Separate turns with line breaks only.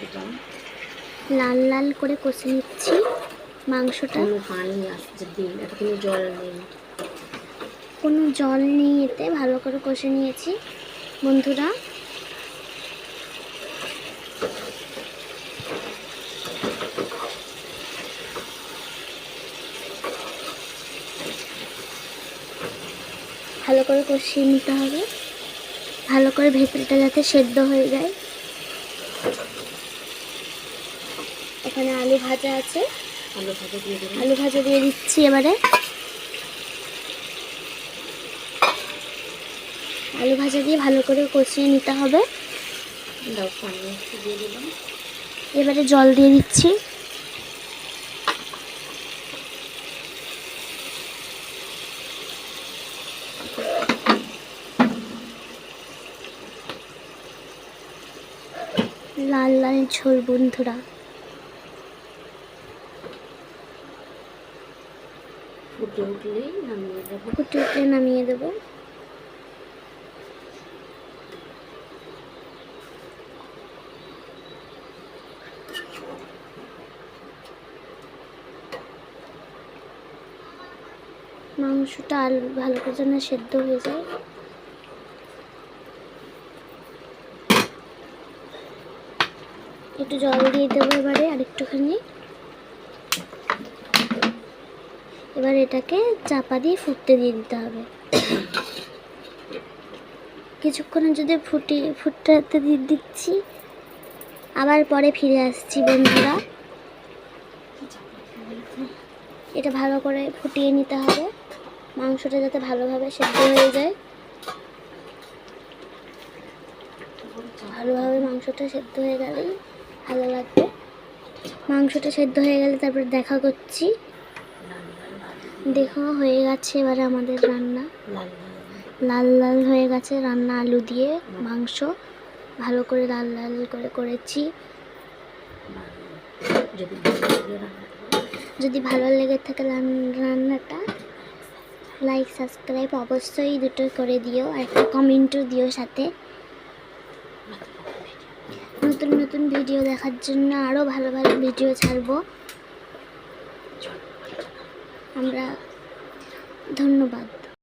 দিলাম।
লাল লাল করে কষে নিচ্ছি মাংসটা।
কোনো পানি আসছে দিন, এটা কোনো জল নেই,
কোনো জল নেই এতে। ভালো করে কষে নিয়েছি বন্ধুরা। ভালো করে কষিয়ে নিতে হবে, ভালো করে ভেতরটা যাতে সেদ্ধ হয়ে যায়। এখানে আলু ভাজা আছে,
আলু ভাজা দিয়ে দিলাম।
আলু ভাজা দিয়ে দিচ্ছি এবারে। আলু ভাজা দিয়ে ভালো করে কষিয়ে নিতে হবে।
দাও পানি একটু দিয়ে দিলাম।
এবারে জল দিয়ে দিচ্ছি। লাল লাল ঝোল বন্ধুরা।
ফুটে উঠলেই নামিয়ে দেবো।
ফুটে উঠলে নামিয়ে দেবো। মাংসটা আলু ভালো করে যেন সেদ্ধ হয়ে যায়। একটু জল দিয়ে দেবো এবারে আরেকটুখানি। এবার এটাকে চাপা দিয়ে ফুটতে দিয়ে দিতে হবে। কিছুক্ষণের যদি ফুটতে দিয়ে দিচ্ছি, আবার পরে ফিরে আসছি বন্ধুরা। এটা ভালো করে ফুটিয়ে নিতে হবে, মাংসটা যাতে ভালোভাবে সেদ্ধ হয়ে যায়। ভালোভাবে মাংসটা সেদ্ধ হয়ে গেলেই ভালো লাগবে। মাংসটা সেদ্ধ হয়ে গেলে তারপর দেখা করছি। দেখা হয়ে গেছে এবারে আমাদের রান্না। লাল লাল হয়ে গেছে রান্না, আলু দিয়ে মাংস ভালো করে লাল লাল করে করেছি। যদি ভালো লেগে থাকে রান্নাটা, লাইক সাবস্ক্রাইব অবশ্যই দুটো করে দিও, আর একটা কমেন্টও দিও সাথে। নতুন নতুন ভিডিও দেখার জন্য আরও ভালো ভালো ভিডিও ছাড়বো আমরা। ধন্যবাদ।